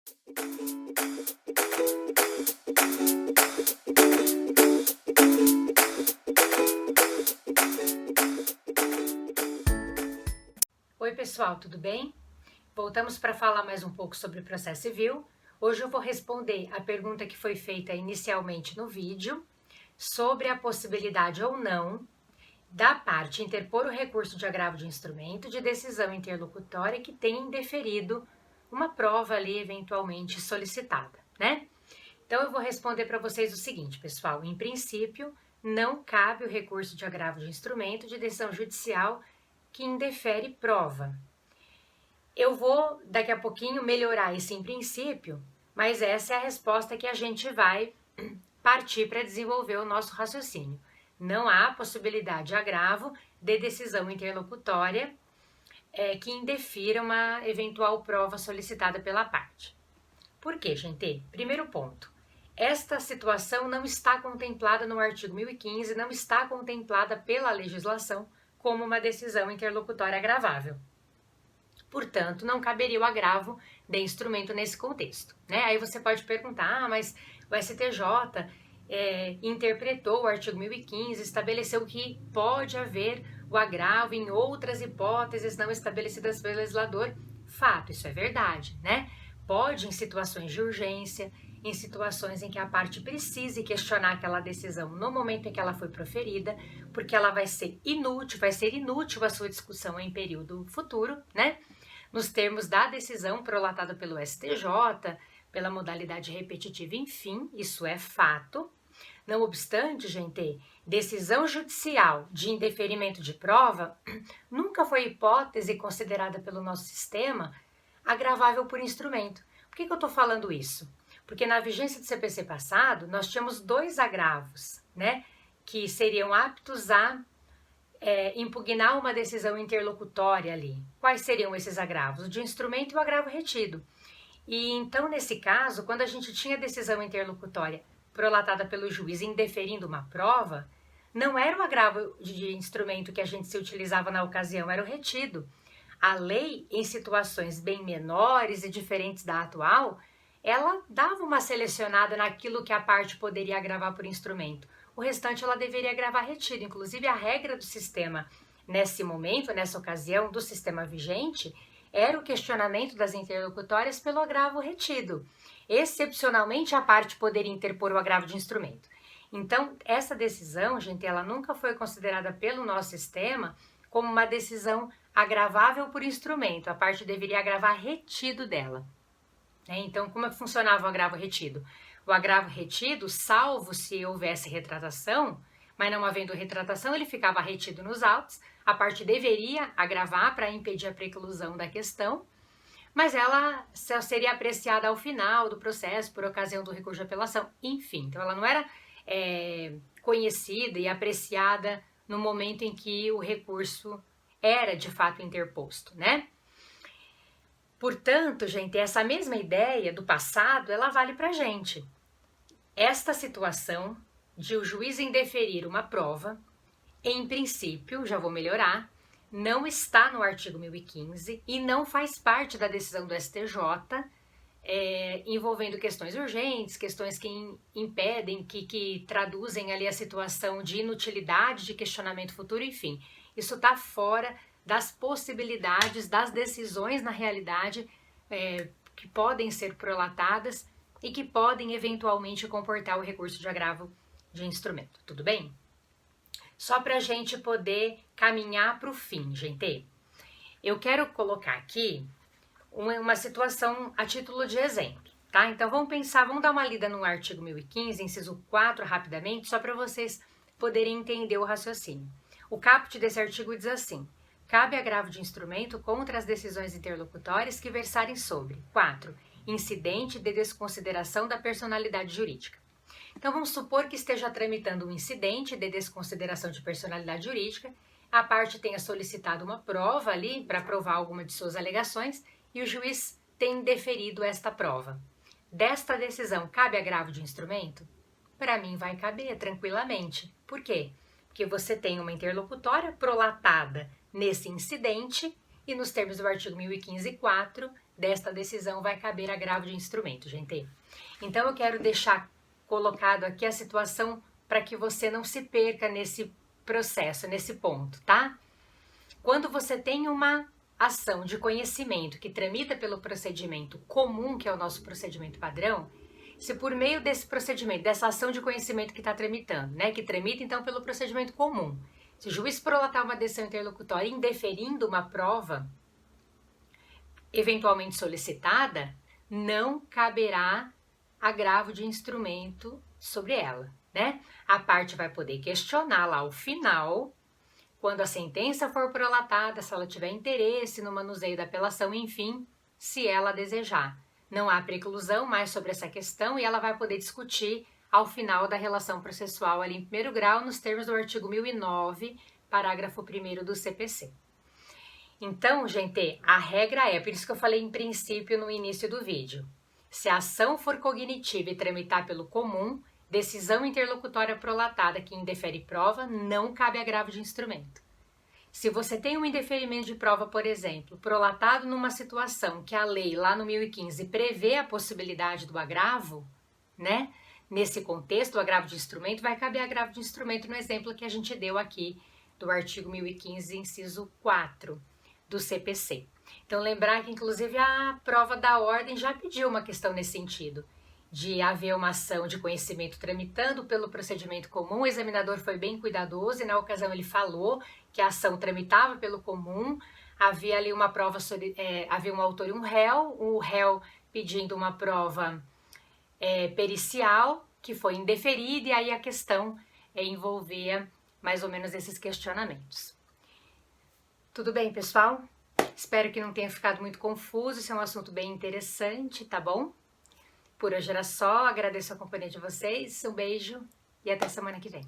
Oi pessoal, tudo bem? Voltamos para falar mais um pouco sobre o processo civil. Hoje eu vou responder a pergunta que foi feita inicialmente no vídeo sobre a possibilidade ou não da parte interpor o recurso de agravo de instrumento de decisão interlocutória que tenha indeferido uma prova ali eventualmente solicitada, né? Então eu vou responder para vocês o seguinte, pessoal: em princípio, não cabe o recurso de agravo de instrumento de decisão judicial que indefere prova. Eu vou daqui a pouquinho melhorar esse em princípio, mas essa é a resposta que a gente vai partir para desenvolver o nosso raciocínio. Não há possibilidade de agravo de decisão interlocutória que indefira uma eventual prova solicitada pela parte. Por quê, gente? Primeiro ponto. Esta situação não está contemplada no artigo 1015, não está contemplada pela legislação como uma decisão interlocutória agravável. Portanto, não caberia o agravo de instrumento nesse contexto, né? Aí você pode perguntar, mas o STJ interpretou o artigo 1015, estabeleceu que pode haver o agravo em outras hipóteses não estabelecidas pelo legislador. Fato, isso é verdade, né? Pode em situações de urgência, em situações em que a parte precise questionar aquela decisão no momento em que ela foi proferida, porque ela vai ser inútil a sua discussão em período futuro, né? Nos termos da decisão prolatada pelo STJ, pela modalidade repetitiva, enfim, isso é fato. Não obstante, gente, decisão judicial de indeferimento de prova nunca foi hipótese considerada pelo nosso sistema agravável por instrumento. Por que eu estou falando isso? Porque na vigência do CPC passado, nós tínhamos dois agravos, né, que seriam aptos a impugnar uma decisão interlocutória ali. Quais seriam esses agravos? O de instrumento e o agravo retido. E então, nesse caso, quando a gente tinha decisão interlocutória prolatada pelo juiz indeferindo uma prova, não era o agravo de instrumento que a gente se utilizava na ocasião, era o retido. A lei, em situações bem menores e diferentes da atual, ela dava uma selecionada naquilo que a parte poderia agravar por instrumento. O restante ela deveria agravar retido. Inclusive, a regra do sistema, nesse momento, nessa ocasião, do sistema vigente, era o questionamento das interlocutórias pelo agravo retido. Excepcionalmente, a parte poderia interpor o agravo de instrumento. Então, essa decisão, gente, ela nunca foi considerada pelo nosso sistema como uma decisão agravável por instrumento. A parte deveria agravar retido dela. Então, como é que funcionava o agravo retido? O agravo retido, salvo se houvesse retratação, mas não havendo retratação, ele ficava retido nos autos, a parte deveria agravar para impedir a preclusão da questão, mas ela só seria apreciada ao final do processo, por ocasião do recurso de apelação, enfim. Então, ela não era conhecida e apreciada no momento em que o recurso era, de fato, interposto, né? Portanto, gente, essa mesma ideia do passado, ela vale para a gente. Esta situação de o juiz indeferir uma prova, em princípio, já vou melhorar, não está no artigo 1015 e não faz parte da decisão do STJ, envolvendo questões urgentes, questões que impedem, que traduzem ali a situação de inutilidade de questionamento futuro, enfim. Isso está fora das possibilidades, das decisões na realidade que podem ser prolatadas e que podem eventualmente comportar o recurso de agravo de instrumento, tudo bem? Só para a gente poder caminhar para o fim, gente. Eu quero colocar aqui uma situação a título de exemplo, tá? Então vamos pensar, vamos dar uma lida no artigo 1015, inciso 4, rapidamente, só para vocês poderem entender o raciocínio. O caput desse artigo diz assim: cabe agravo de instrumento contra as decisões interlocutórias que versarem sobre 4. Incidente de desconsideração da personalidade jurídica. Então, vamos supor que esteja tramitando um incidente de desconsideração de personalidade jurídica, a parte tenha solicitado uma prova ali para provar alguma de suas alegações e o juiz tem deferido esta prova. Desta decisão, cabe agravo de instrumento? Para mim, vai caber tranquilamente. Por quê? Porque você tem uma interlocutória prolatada nesse incidente e nos termos do artigo 1015, 4, desta decisão vai caber agravo de instrumento, gente. Então eu quero deixar colocado aqui a situação para que você não se perca nesse processo, nesse ponto, tá? Quando você tem uma ação de conhecimento que tramita pelo procedimento comum, que é o nosso procedimento padrão, se por meio desse procedimento, dessa ação de conhecimento que está tramitando, né, que tramita então pelo procedimento comum, se o juiz prolatar uma decisão interlocutória indeferindo uma prova eventualmente solicitada, não caberá agravo de instrumento sobre ela, né? A parte vai poder questionar lá ao final, quando a sentença for prolatada, se ela tiver interesse no manuseio da apelação, enfim, se ela desejar. Não há preclusão mais sobre essa questão e ela vai poder discutir ao final da relação processual ali em primeiro grau, nos termos do artigo 1009, parágrafo 1º do CPC. Então, gente, a regra é, por isso que eu falei em princípio no início do vídeo, se a ação for cognitiva e tramitar pelo comum, decisão interlocutória prolatada que indefere prova, não cabe agravo de instrumento. Se você tem um indeferimento de prova, por exemplo, prolatado numa situação que a lei lá no 1015 prevê a possibilidade do agravo, né? Nesse contexto, o agravo de instrumento vai caber agravo de instrumento no exemplo que a gente deu aqui do artigo 1015, inciso 4 do CPC. Então, lembrar que, inclusive, a prova da ordem já pediu uma questão nesse sentido, de haver uma ação de conhecimento tramitando pelo procedimento comum. O examinador foi bem cuidadoso e, na ocasião, ele falou que a ação tramitava pelo comum, havia ali uma prova, havia um autor e um réu, o réu pedindo uma prova pericial, que foi indeferida, e aí a questão envolvia mais ou menos esses questionamentos. Tudo bem, pessoal? Espero que não tenha ficado muito confuso, esse é um assunto bem interessante, tá bom? Por hoje era só, agradeço a companhia de vocês, um beijo e até semana que vem.